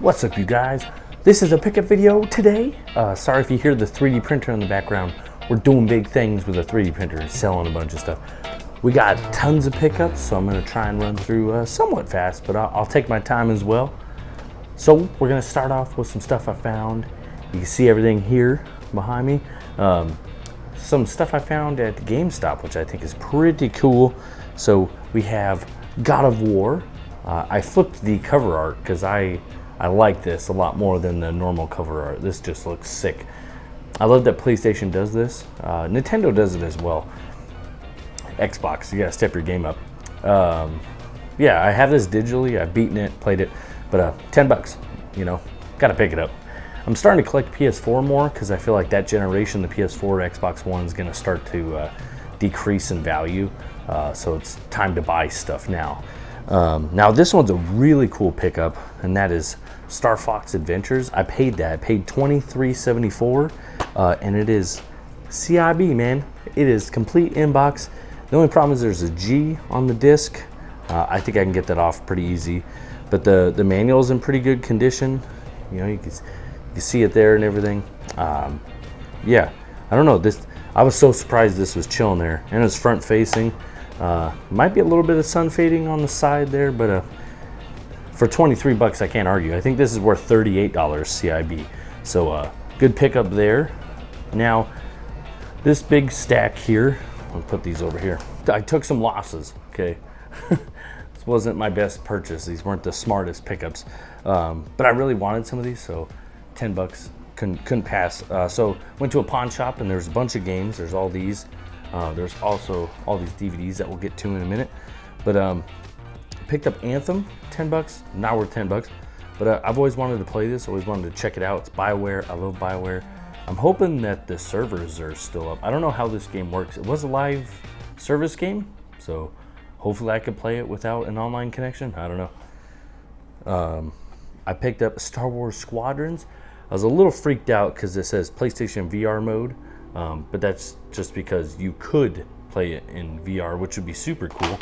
What's up, you guys? This is a pickup video today. Sorry if you hear the 3D printer in the background. We're doing big things with a 3D printer, selling a bunch of stuff. We got tons of pickups, so I'm gonna try and run through somewhat fast, but I'll take my time as well. So we're gonna start off with some stuff I found. You can see everything here behind me. Some stuff I found at GameStop, which I think is pretty cool. So we have God of War. I flipped the cover art because I like this a lot more than the normal cover art. This just looks sick. I love that PlayStation does this. Nintendo does it as well. Xbox, you gotta step your game up. Yeah, I have this digitally. I've beaten it, played it, but 10 bucks, you know, gotta pick it up. I'm starting to collect PS4 more because I feel like that generation, the PS4, Xbox One, is gonna start to decrease in value. So it's time to buy stuff now. Now this one's a really cool pickup, and that is Star Fox Adventures. I paid that. I paid $23.74, and it is CIB, man. It is complete inbox. The only problem is there's a G on the disc. I think I can get that off pretty easy, but the manual is in pretty good condition. You know, you can see it there and everything. Yeah, I don't know. I was so surprised this was chilling there, and it's front facing. Might be a little bit of sun fading on the side there, but for 23 bucks, I can't argue. I think this is worth $38 CIB. So good pickup there. Now, this big stack here, I'll put these over here. I took some losses, okay? This wasn't my best purchase. These weren't the smartest pickups, but I really wanted some of these, so 10 bucks couldn't pass. So went to a pawn shop, and there's a bunch of games. There's all these. There's also all these DVDs that we'll get to in a minute. But picked up Anthem, 10 bucks, not worth 10 bucks. But I've always wanted to play this, always wanted to check it out. It's BioWare, I love BioWare. I'm hoping that the servers are still up. I don't know how this game works. It was a live service game, so hopefully I could play it without an online connection. I don't know. I picked up Star Wars Squadrons. I was a little freaked out because it says PlayStation VR mode. But that's just because you could play it in VR, which would be super cool.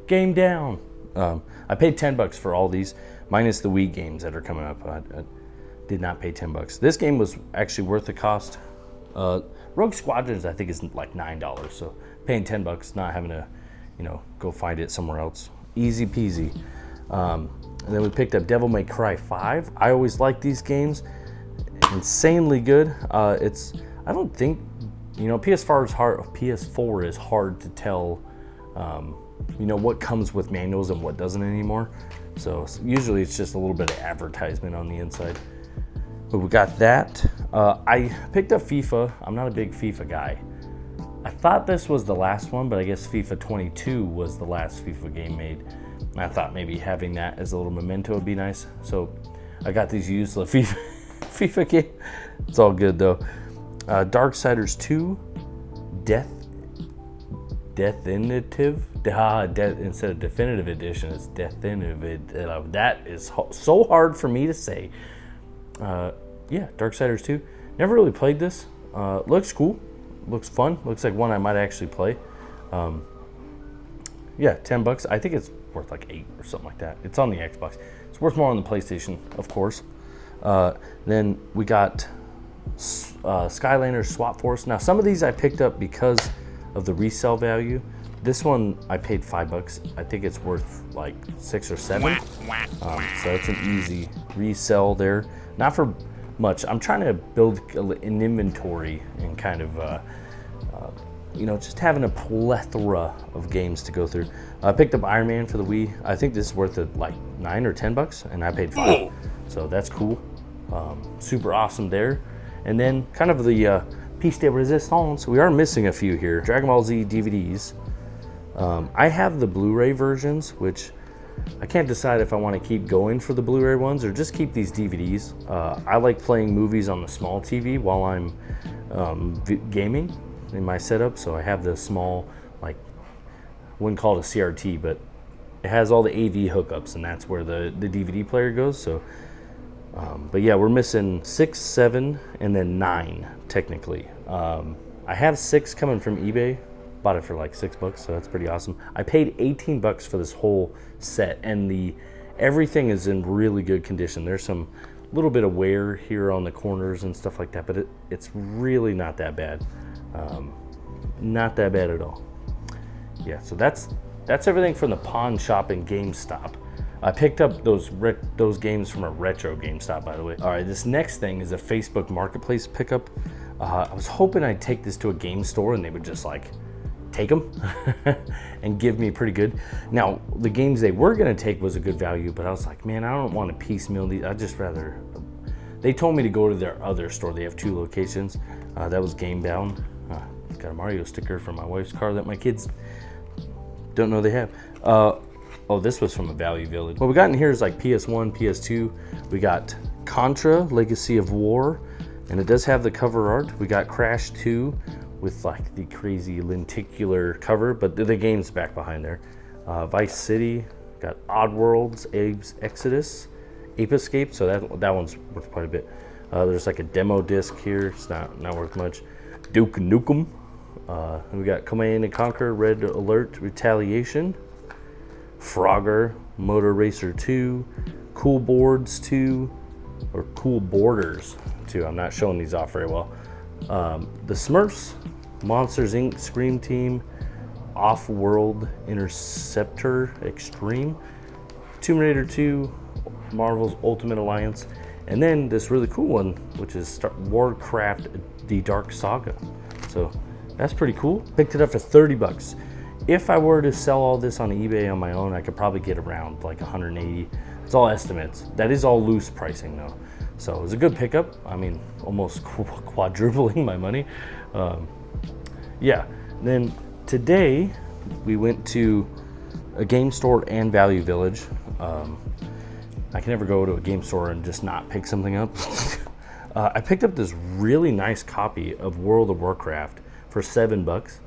Game down. I paid 10 bucks for all these, minus the Wii games that are coming up. I did not pay 10 bucks. This game was actually worth the cost. Rogue Squadrons, I think, is like $9. So paying 10 bucks, not having to, you know, go find it somewhere else. Easy peasy. And then we picked up Devil May Cry 5. I always like these games. Insanely good. I don't think, you know, PS4 is hard to tell, you know, what comes with manuals and what doesn't anymore. So usually it's just a little bit of advertisement on the inside. But we got that. I picked up FIFA. I'm not a big FIFA guy. I thought this was the last one, but I guess FIFA 22 was the last FIFA game made. And I thought maybe having that as a little memento would be nice. So I got these used, the FIFA game. It's all good though. Darksiders 2, Definitive. Instead of Definitive Edition, it's Definitive. That is so hard for me to say. Yeah, Darksiders 2. Never really played this. Looks cool. Looks fun. Looks like one I might actually play. Yeah, 10 bucks. I think it's worth like 8 or something like that. It's on the Xbox. It's worth more on the PlayStation, of course. Then we got Skylanders Swap Force. Now some of these I picked up because of the resale value. This one I paid 5 bucks. I think it's worth like 6 or 7. So it's an easy resell there. Not for much. I'm trying to build an inventory and kind of, you know, just having a plethora of games to go through. I picked up Iron Man for the Wii. I think this is worth like 9 or 10 bucks, and I paid 5. So that's cool. Super awesome there. And then kind of the piece de resistance. We are missing a few here. Dragon Ball Z DVDs. I have the Blu-ray versions, which I can't decide if I want to keep going for the Blu-ray ones or just keep these DVDs. I like playing movies on the small TV while I'm gaming in my setup. So I have the small, like, I wouldn't call it a CRT, but it has all the AV hookups, and that's where the DVD player goes. So. But yeah, we're missing 6, 7, and then 9 technically. I have 6 coming from eBay. Bought it for like $6, so that's pretty awesome. I paid 18 bucks for this whole set, and the Everything is in really good condition. There's some little bit of wear here on the corners and stuff like that, but it's really not that bad. Not that bad at all. Yeah, so that's everything from the pawn shop and GameStop. I picked up those games from a retro GameStop, by the way. All right, this next thing is a Facebook Marketplace pickup. I was hoping I'd take this to a game store and they would just like take them and give me pretty good. Now, the games they were gonna take was a good value, but I was like, man, I don't want to piecemeal these. I'd just rather, they told me to go to their other store. They have 2 locations. That was GameBound. Got a Mario sticker for my wife's car that my kids don't know they have. Oh, this was from a Value Village. What we got in here is like PS1, PS2. We got Contra, Legacy of War, and it does have the cover art. We got Crash 2 with like the crazy lenticular cover, but the game's back behind there. Vice City, got Odd Worlds, Abe's Exodus, Ape Escape, so that one's worth quite a bit. There's like a demo disc here, it's not worth much. Duke Nukem. We got Command and Conquer, Red Alert, Retaliation, Frogger, Motor Racer 2, Cool Boards 2, or Cool Borders 2. I'm not showing these off very well. The Smurfs, Monsters Inc., Scream Team, Off-World Interceptor Extreme, Tomb Raider 2, Marvel's Ultimate Alliance, and then this really cool one, which is Warcraft: The Dark Saga. So that's pretty cool. Picked it up for 30 bucks. If I were to sell all this on eBay on my own, I could probably get around like 180. It's all estimates. That is all loose pricing though. So it was a good pickup. I mean, almost quadrupling my money. Yeah, then today we went to a game store and Value Village. I can never go to a game store and just not pick something up. I picked up this really nice copy of World of Warcraft for $7.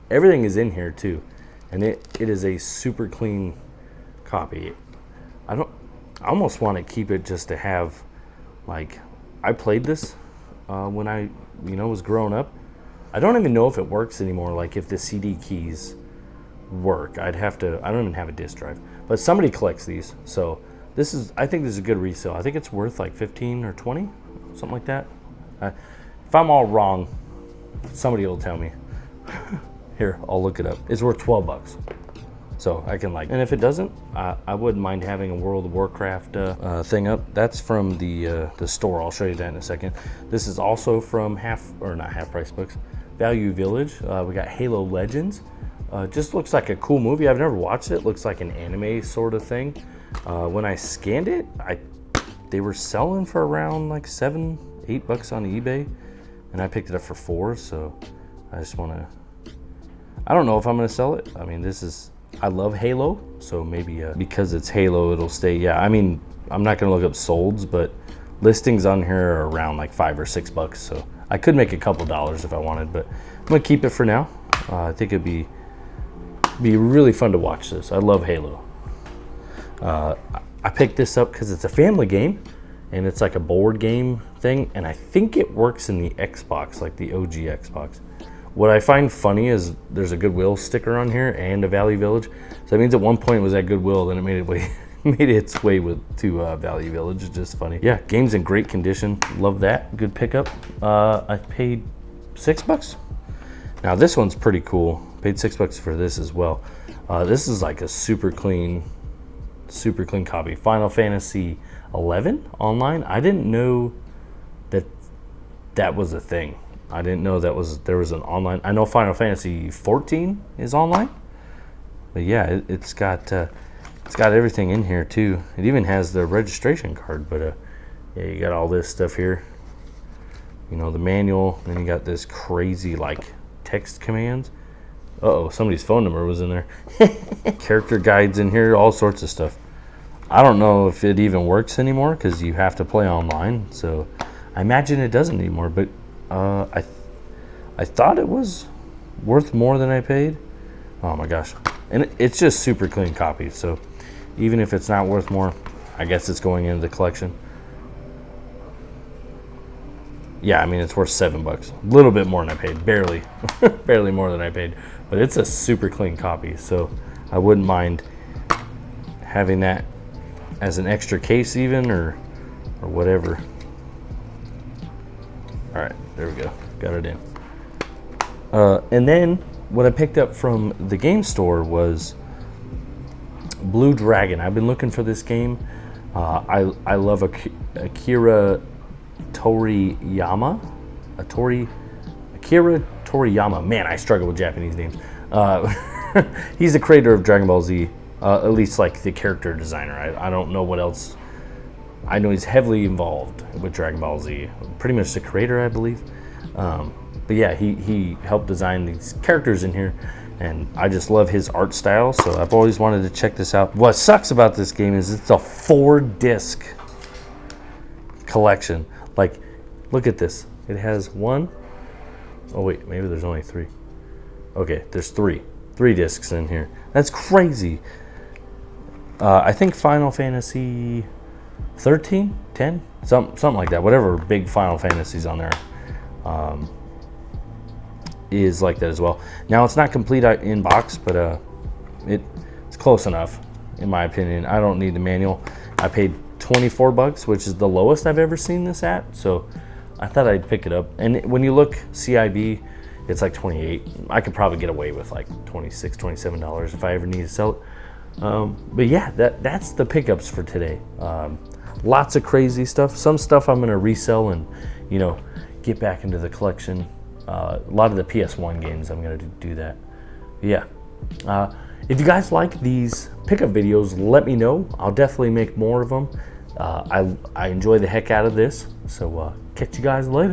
Everything is in here too, and it is a super clean copy. I almost want to keep it just to have, like, I played this when I was growing up. I don't even know if it works anymore, like if the CD keys work. I don't even have a disc drive, but somebody collects these, so I think this is a good resale. I think it's worth like 15 or 20, something like that. If I'm all wrong, somebody will tell me. Here, I'll look it up. It's worth 12 bucks. So I can and if it doesn't, I wouldn't mind having a World of Warcraft thing up. That's from the store. I'll show you that in a second. This is also from not half price books, Value Village. We got Halo Legends. Just looks like a cool movie. I've never watched it. Looks like an anime sort of thing. When I scanned it, they were selling for around like $7, $8 on eBay, and I picked it up for $4. So I just want to. I don't know if I'm going to sell it. I mean, I love Halo, so maybe because it's Halo, it'll stay. Yeah, I mean, I'm not going to look up solds, but listings on here are around like $5 or $6. So I could make a couple dollars if I wanted, but I'm going to keep it for now. I think it'd be really fun to watch this. I love Halo. I picked this up because it's a family game, and it's like a board game thing, and I think it works in the Xbox, like the OG Xbox. What I find funny is there's a Goodwill sticker on here and a Value Village. So that means at one point it was at Goodwill, then it made its way to Value Village. It's just funny. Yeah, game's in great condition. Love that. Good pickup. I paid $6. Now this one's pretty cool. Paid $6 for this as well. This is like a super clean copy. Final Fantasy 11 online. I didn't know that was a thing. I didn't know there was an online. I know Final Fantasy 14 is online, but yeah, it's got everything in here too. It even has the registration card. But yeah, you got all this stuff here. The manual. Then you got this crazy like text commands. Somebody's phone number was in there. Character guides in here, all sorts of stuff. I don't know if it even works anymore because you have to play online. So I imagine it doesn't anymore. But I thought it was worth more than I paid. Oh my gosh. And it's just super clean copy. So even if it's not worth more, I guess it's going into the collection. Yeah, I mean, it's worth $7. A little bit more than I paid. Barely more than I paid. But it's a super clean copy. So I wouldn't mind having that as an extra case even, or whatever. All right, there we go, got it in. And then what I picked up from the game store was Blue Dragon. I've been looking for this game. I love Akira Toriyama. Akira Toriyama. Man, I struggle with Japanese names. He's the creator of Dragon Ball Z, at least like the character designer. I don't know what else. I know he's heavily involved with Dragon Ball Z. Pretty much the creator, I believe. But yeah, he helped design these characters in here, and I just love his art style, so I've always wanted to check this out. What sucks about this game is it's a 4-disc collection. Like, look at this. It has one. Oh wait, maybe there's only 3. Okay, there's 3 discs in here. That's crazy. I think Final Fantasy 13, 10, something like that. Whatever big Final Fantasies on there. Is like that as well. Now it's not complete in box, but it's close enough in my opinion. I don't need the manual. I paid $24, which is the lowest I've ever seen this at, so I thought I'd pick it up. And when you look CIB, it's like 28. I could probably get away with like $26, $27 if I ever need to sell it. But yeah, that's the pickups for today. Lots of crazy stuff. Some stuff I'm gonna resell and get back into the collection. A lot of the PS1 games, I'm going to do that. Yeah. If you guys like these pickup videos, let me know. I'll definitely make more of them. I enjoy the heck out of this. So catch you guys later.